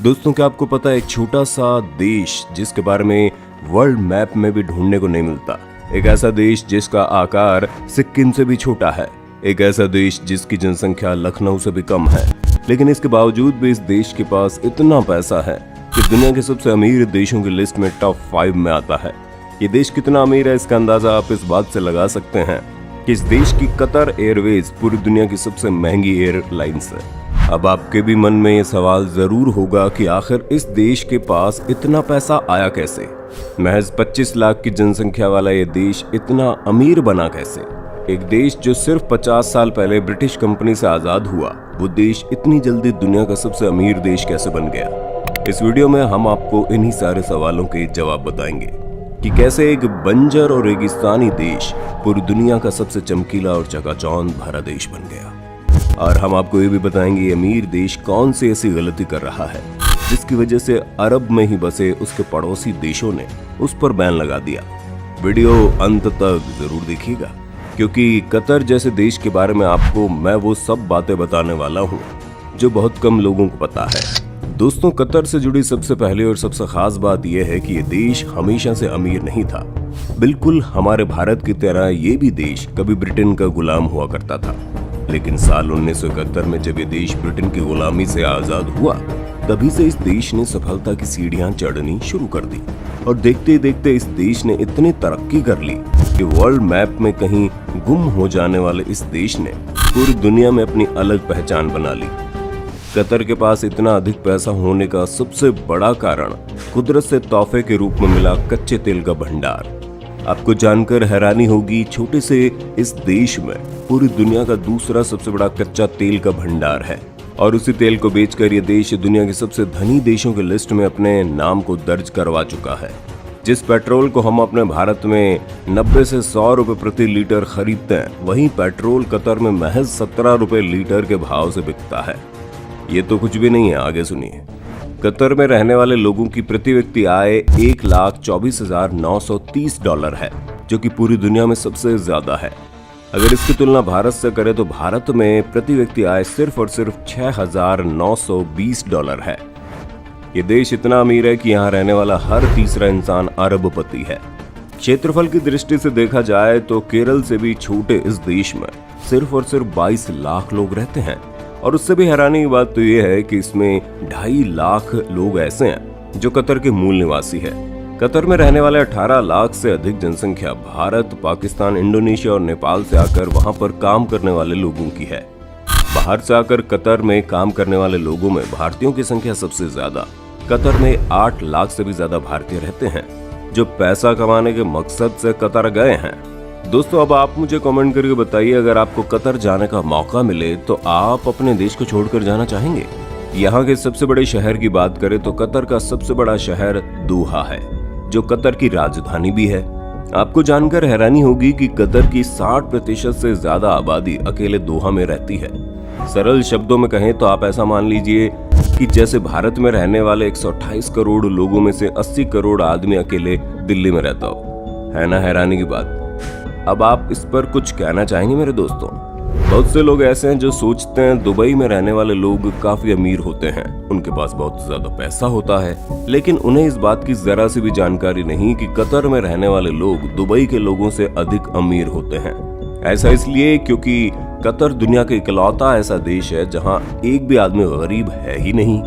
दोस्तों, क्या आपको पता है एक छोटा सा देश जिसके बारे में वर्ल्ड मैप में भी ढूंढने को नहीं मिलता, एक ऐसा देश जिसका आकार सिक्किम से भी छोटा है, एक ऐसा देश जिसकी जनसंख्या लखनऊ से भी कम है, लेकिन इसके बावजूद भी इस देश के पास इतना पैसा है कि दुनिया के सबसे अमीर देशों की लिस्ट में टॉप 5 में आता है। ये देश कितना अमीर है इसका अंदाजा आप इस बात से लगा सकते हैं कि इस देश की कतर एयरवेज पूरी दुनिया की सबसे महंगी एयरलाइंस है। अब आपके भी मन में ये सवाल जरूर होगा कि आखिर इस देश के पास इतना पैसा आया कैसे? महज 25 लाख की जनसंख्या वाला ये देश इतना अमीर बना कैसे? एक देश जो सिर्फ 50 साल पहले ब्रिटिश कंपनी से आजाद हुआ, वो देश इतनी जल्दी दुनिया का सबसे अमीर देश कैसे बन गया? इस वीडियो में हम आपको इन्हीं सारे सवालों के जवाब बताएंगे कि कैसे एक बंजर और रेगिस्तानी देश पूरी दुनिया का सबसे चमकीला और चकाचौंध भरा देश बन गया। और हम आपको ये भी बताएंगे ये अमीर देश कौन सी ऐसी गलती कर रहा है जिसकी वजह से अरब में ही बसे उसके पड़ोसी देशों ने उस पर बैन लगा दिया। वीडियो अंत तक जरूर देखिएगा, क्योंकि कतर जैसे देश के बारे में आपको मैं वो सब बातें बताने वाला हूँ जो बहुत कम लोगों को पता है। दोस्तों, कतर से जुड़ी सबसे पहली और सबसे खास बात यह है कि ये देश हमेशा से अमीर नहीं था। बिल्कुल हमारे भारत की तरह ये भी देश कभी ब्रिटेन का गुलाम हुआ करता था, लेकिन साल 1971 में जब ये देश ब्रिटेन की गुलामी से आजाद हुआ, तभी से इस देश ने सफलता की सीढ़ियां चढ़नी शुरू कर दी और देखते देखते इस देश ने इतनी तरक्की कर ली कि वर्ल्ड मैप में कहीं गुम हो जाने वाले इस देश ने पूरी दुनिया में अपनी अलग पहचान बना ली। कतर के पास इतना अधिक पैसा होने का सबसे बड़ा कारण कुदरत से तोहफे के रूप में मिला कच्चे तेल का भंडार। आपको जानकर हैरानी होगी, छोटे से इस देश में पूरी दुनिया का दूसरा सबसे बड़ा कच्चा तेल का भंडार है और उसी तेल को बेचकर ये देश दुनिया के सबसे धनी देशों की लिस्ट में अपने नाम को दर्ज करवा चुका है। जिस पेट्रोल को हम अपने भारत में 90 से 100 रुपए प्रति लीटर खरीदते हैं, वहीं पेट्रोल कतर में महज 17 रुपए लीटर के भाव से बिकता है। ये तो कुछ भी नहीं है, आगे सुनिए। कतर में रहने वाले लोगों की प्रति व्यक्ति आय $1,24,930 है, जो कि पूरी दुनिया में सबसे ज्यादा है। अगर इसकी तुलना भारत से करें तो भारत में प्रति व्यक्ति आय सिर्फ और सिर्फ $6,920 है। ये देश इतना अमीर है कि यहाँ रहने वाला हर तीसरा इंसान अरबपति है। क्षेत्रफल की दृष्टि से देखा जाए तो केरल से भी छोटे इस देश में सिर्फ और सिर्फ 22 लाख लोग रहते हैं और उससे भी हैरानी की बात तो ये है कि इसमें 2.5 लाख लोग ऐसे हैं जो कतर के मूल निवासी है। कतर में रहने वाले 18 लाख से अधिक जनसंख्या भारत, पाकिस्तान, इंडोनेशिया और नेपाल से आकर वहां पर काम करने वाले लोगों की है। बाहर से आकर कतर में काम करने वाले लोगों में भारतीयों की संख्या सबसे ज्यादा। कतर में 8 लाख से भी ज्यादा भारतीय रहते हैं जो पैसा कमाने के मकसद से कतर गए हैं। दोस्तों, अब आप मुझे कमेंट करके बताइए, अगर आपको कतर जाने का मौका मिले तो आप अपने देश को छोड़कर जाना चाहेंगे? यहाँ के सबसे बड़े शहर की बात करें तो कतर का सबसे बड़ा शहर दोहा है, जो कतर की राजधानी भी है। आपको जानकर हैरानी होगी कि कतर की 60% से ज्यादा आबादी अकेले दोहा में रहती है। सरल शब्दों में कहें तो आप ऐसा मान लीजिए कि जैसे भारत में रहने वाले 128 करोड़ लोगों में से 80 करोड़ आदमी अकेले दिल्ली में रहता हो। है ना हैरानी की बात? अब आप इस पर कुछ कहना चाहेंगे मेरे दोस्तों? बहुत से लोग ऐसे हैं जो सोचते हैं दुबई में रहने वाले लोग काफी अमीर होते हैं, उनके पास बहुत ज्यादा पैसा होता है, लेकिन उन्हें इस बात की जरा सी भी जानकारी नहीं कि कतर में रहने वाले लोग दुबई के लोगों से अधिक अमीर होते हैं। ऐसा इसलिए क्योंकि कतर दुनिया का इकलौता ऐसा देश है जहां एक भी आदमी गरीब है ही नहीं,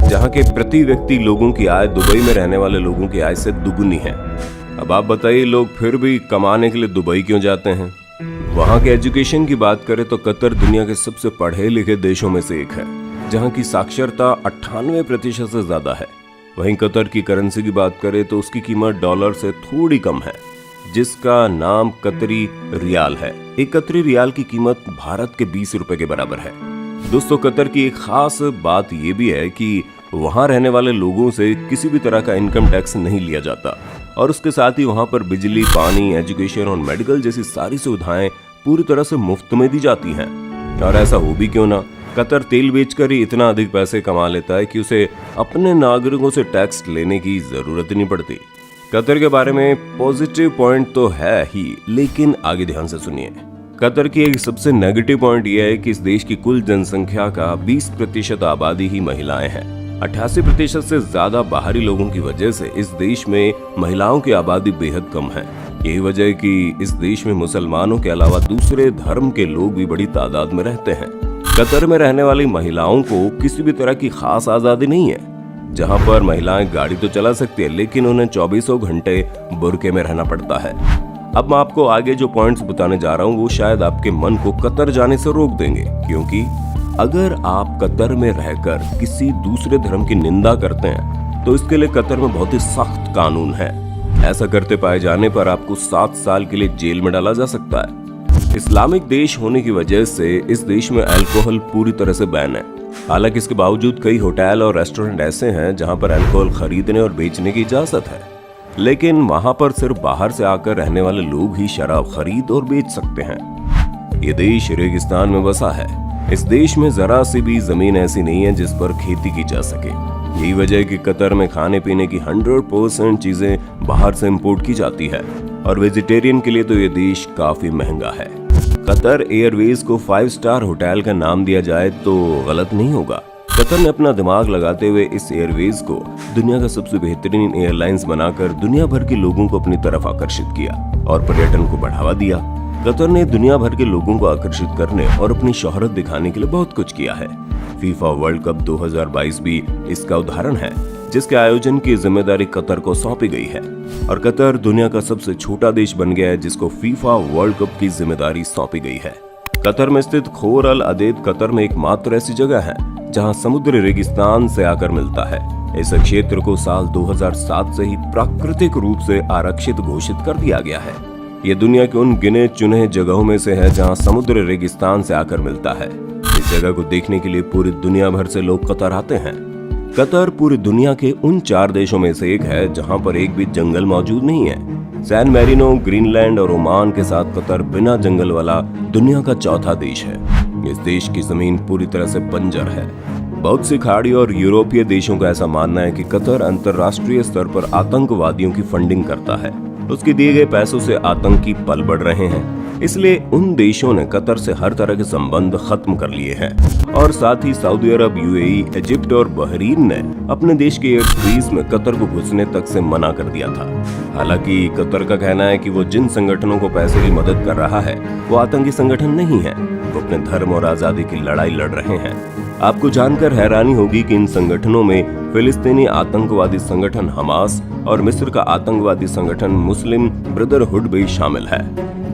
जहां के प्रति व्यक्ति लोगों की आय दुबई में रहने वाले लोगों की आय से दुगुनी है। अब आप बताइए, लोग फिर भी कमाने के लिए दुबई क्यों जाते हैं? वहाँ के एजुकेशन की बात करें तो कतर दुनिया के सबसे पढ़े लिखे देशों में से एक है, जहाँ की साक्षरता 98% से ज्यादा है। वहीं कतर की करेंसी की बात करें तो उसकी कीमत डॉलर से थोड़ी कम है, जिसका नाम कतरी रियाल है। एक कतरी रियाल की कीमत भारत के 20 रुपए के बराबर है। दोस्तों, कतर की एक खास बात यह भी है कि वहाँ रहने वाले लोगों से किसी भी तरह का इनकम टैक्स नहीं लिया जाता और उसके साथ ही वहाँ पर बिजली, पानी, एजुकेशन और मेडिकल जैसी सारी सुविधाएं पूरी तरह से मुफ्त में दी जाती हैं। और ऐसा हो भी क्यों ना, कतर तेल बेचकर ही इतना अधिक पैसे कमा लेता है कि उसे अपने नागरिकों से टैक्स लेने की जरूरत नहीं पड़ती। कतर के बारे में पॉजिटिव पॉइंट तो है ही, लेकिन आगे ध्यान से सुनिए। कतर की एक सबसे नेगेटिव पॉइंट यह है कि इस देश की कुल जनसंख्या का 20% आबादी ही महिलाएं हैं। 88% से ज्यादा बाहरी लोगों की वजह से इस देश में महिलाओं की आबादी बेहद कम है। यही वजह है कि इस देश में मुसलमानों के अलावा दूसरे धर्म के लोग भी बड़ी तादाद में रहते हैं। कतर में रहने वाली महिलाओं को किसी भी तरह की खास आजादी नहीं है। जहां पर महिलाएं गाड़ी तो चला सकती है, लेकिन उन्हें 24 घंटे बुर्के में रहना पड़ता है। अब मैं आपको आगे जो पॉइंट्स बताने जा रहा हूँ वो शायद आपके मन को कतर जाने से रोक देंगे, क्योंकि अगर आप कतर में रहकर किसी दूसरे धर्म की निंदा करते हैं तो इसके लिए कतर में बहुत ही सख्त कानून है। ऐसा करते पाए जाने पर आपको 7 साल के लिए जेल में डाला जा सकता है। इस्लामिक देश होने की वजह से इस देश में अल्कोहल पूरी तरह से बैन है। हालांकि इसके बावजूद कई होटल और रेस्टोरेंट ऐसे हैं जहां पर अल्कोहल खरीदने और बेचने की इजाजत है, लेकिन वहां पर सिर्फ बाहर से आकर रहने वाले लोग ही शराब खरीद और बेच सकते हैं। ये देश रेगिस्तान में बसा है। इस देश में जरा सी भी जमीन ऐसी नहीं है जिस पर खेती की जा सके। यही वजह है कि कतर में खाने पीने की 100% चीजें बाहर से इंपोर्ट की जाती है और वेजिटेरियन के लिए तो ये देश काफी महंगा है। कतर एयरवेज को 5 स्टार होटल का नाम दिया जाए तो गलत नहीं होगा। कतर ने अपना दिमाग लगाते हुए इस एयरवेज को दुनिया का सबसे बेहतरीन एयरलाइंस बनाकर दुनिया भर के लोगों को अपनी तरफ आकर्षित किया और पर्यटन को बढ़ावा दिया। कतर ने दुनिया भर के लोगों को आकर्षित करने और अपनी शोहरत दिखाने के लिए बहुत कुछ किया है। फीफा वर्ल्ड कप 2022 भी इसका उदाहरण है, जिसके आयोजन की जिम्मेदारी कतर को सौंपी गई है और कतर दुनिया का सबसे छोटा देश बन गया है जिसको फीफा वर्ल्ड कप की जिम्मेदारी सौंपी गई है। कतर में स्थित खोर अल अदेद कतर में एकमात्र ऐसी जगह है जहां समुद्र रेगिस्तान से आकर मिलता है। इस क्षेत्र को साल 2007 से ही प्राकृतिक रूप से आरक्षित घोषित कर दिया गया है। ये दुनिया के उन गिने चुने जगहों में से है जहां समुद्र रेगिस्तान से आकर मिलता है। इस जगह को देखने के लिए पूरी दुनिया भर से लोग कतर आते हैं। कतर पूरी दुनिया के उन 4 देशों में से एक है जहां पर एक भी जंगल मौजूद नहीं है। सैन मैरिनो, ग्रीनलैंड और ओमान के साथ कतर बिना जंगल वाला दुनिया का चौथा देश है। इस देश की जमीन पूरी तरह से बंजर है। बहुत सी खाड़ी और यूरोपीय देशों का ऐसा मानना है कि कतर अंतर्राष्ट्रीय स्तर पर आतंकवादियों की फंडिंग करता है। उसके दिए गए पैसों से आतंकी पल बढ़ रहे हैं, इसलिए उन देशों ने कतर से हर तरह के संबंध खत्म कर लिए हैं और साथ ही सऊदी अरब, यूएई, इजिप्ट और बहरीन ने अपने देश के एयरस्पेस में कतर को घुसने तक से मना कर दिया था। हालांकि कतर का कहना है कि वो जिन संगठनों को पैसे की मदद कर रहा है वो आतंकी संगठन नहीं है, वो अपने धर्म और आजादी की लड़ाई लड़ रहे हैं। आपको जानकर हैरानी होगी कि इन संगठनों में फिलिस्तीनी आतंकवादी संगठन हमास और मिस्र का आतंकवादी संगठन मुस्लिम ब्रदरहुड भी शामिल है।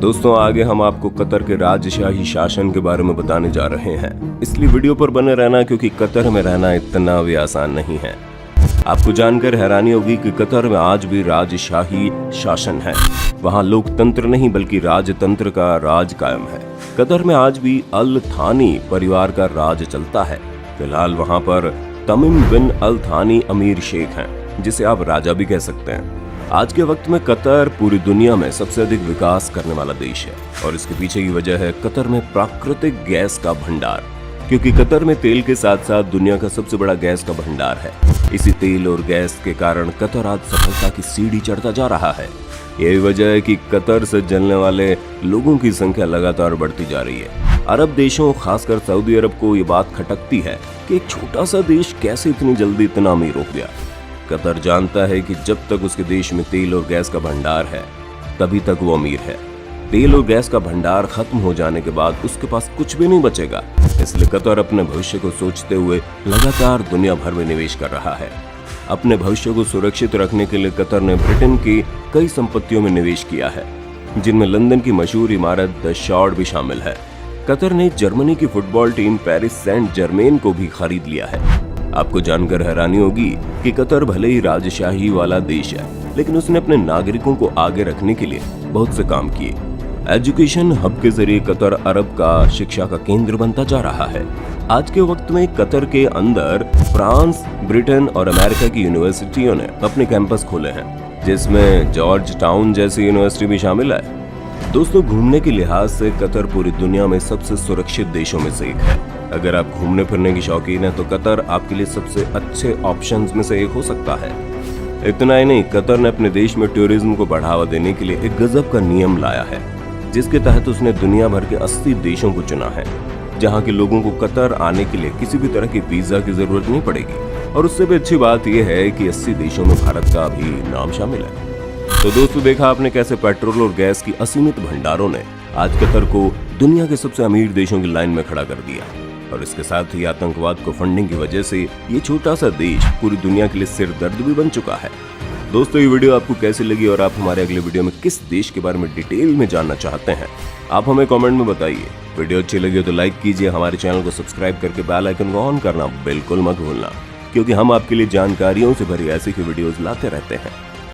दोस्तों, आगे हम आपको कतर के राजशाही शासन के बारे में बताने जा रहे हैं, इसलिए वीडियो पर बने रहना, क्योंकि कतर में रहना इतना भी आसान नहीं है। आपको जानकर हैरानी होगी कि कतर में आज भी राजशाही शासन है। वहाँ लोकतंत्र नहीं बल्कि राजतंत्र का राज कायम है। कतर में आज भी अल थानी परिवार का राज चलता है। फिलहाल वहाँ पर तमीम बिन अल थानी अमीर शेख हैं, जिसे आप राजा भी कह सकते हैं। आज के वक्त में कतर पूरी दुनिया में सबसे अधिक विकास करने वाला देश है और इसके पीछे की वजह है कतर में प्राकृतिक गैस का भंडार, क्योंकि कतर में तेल के साथ साथ दुनिया का सबसे बड़ा गैस का भंडार है। इसी तेल और गैस के कारण कतर आज सफलता की सीढ़ी चढ़ता जा रहा है। यही वजह है कि कतर से जलने वाले लोगों की संख्या लगातार बढ़ती जा रही है। अरब देशों, खासकर सऊदी अरब को ये बात खटकती है कि एक छोटा सा देश कैसे इतनी जल्दी इतना अमीर हो गया। कतर जानता है कि जब तक उसके देश में तेल और गैस का भंडार है तभी तक वो अमीर है। तेल और गैस का भंडार खत्म हो जाने के बाद उसके पास कुछ भी नहीं बचेगा। इसलिए कतर अपने भविष्य को सोचते हुए लगातार दुनिया भर में निवेश कर रहा है। अपने भविष्य को सुरक्षित रखने के लिए कतर ने ब्रिटेन की कई संपत्तियों में निवेश किया है, जिनमें लंदन की मशहूर इमारत द शॉर्ड भी शामिल है। कतर ने जर्मनी की football team Paris Saint Germain को भी खरीद लिया है। आपको जानकर हैरानी होगी कि कतर भले ही राजशाही वाला देश है, लेकिन उसने अपने नागरिकों को आगे रखने के लिए बहुत से काम किए। एजुकेशन हब के जरिए कतर अरब का शिक्षा का केंद्र बनता जा रहा है। आज के वक्त में कतर के अंदर फ्रांस, ब्रिटेन और अमेरिका की यूनिवर्सिटियों ने अपने कैंपस खोले हैं, जिसमें जॉर्ज टाउन जैसी यूनिवर्सिटी भी शामिल है। दोस्तों, घूमने के लिहाज से कतर पूरी दुनिया में सबसे सुरक्षित देशों में से एक है। अगर आप घूमने फिरने की शौकीन हैं तो कतर आपके लिए सबसे अच्छे ऑप्शंस में से एक हो सकता है। इतना ही नहीं, कतर ने अपने देश में टूरिज्म को बढ़ावा देने के लिए एक गजब का नियम लाया है। जिसके तहत उसने दुनिया भर के 80 देशों को चुना है, जहां के लोगों को कतर आने के लिए किसी भी तरह की वीजा की जरूरत नहीं पड़ेगी। और उससे भी अच्छी बात यह है कि 80 देशों में भारत का भी नाम शामिल है। तो दोस्तों, देखा आपने कैसे पेट्रोल और गैस की असीमित भंडारों ने आज कतर को दुनिया के सबसे अमीर देशों की लाइन में खड़ा कर दिया। और इसके साथ ही आतंकवाद को फंडिंग की वजह से ये छोटा सा देश पूरी दुनिया के लिए सिरदर्द भी बन चुका है। दोस्तों, ये वीडियो आपको कैसी लगी और आप हमारे अगले वीडियो में किस देश के बारे में डिटेल में जानना चाहते हैं, आप हमें कमेंट में बताइए। वीडियो अच्छी लगी तो लाइक कीजिए, हमारे चैनल को सब्सक्राइब करके बेल आइकन को ऑन करना बिल्कुल मत भूलना, क्योंकि हम आपके लिए जानकारियों से भरी ऐसी ही वीडियोस लाते रहते हैं।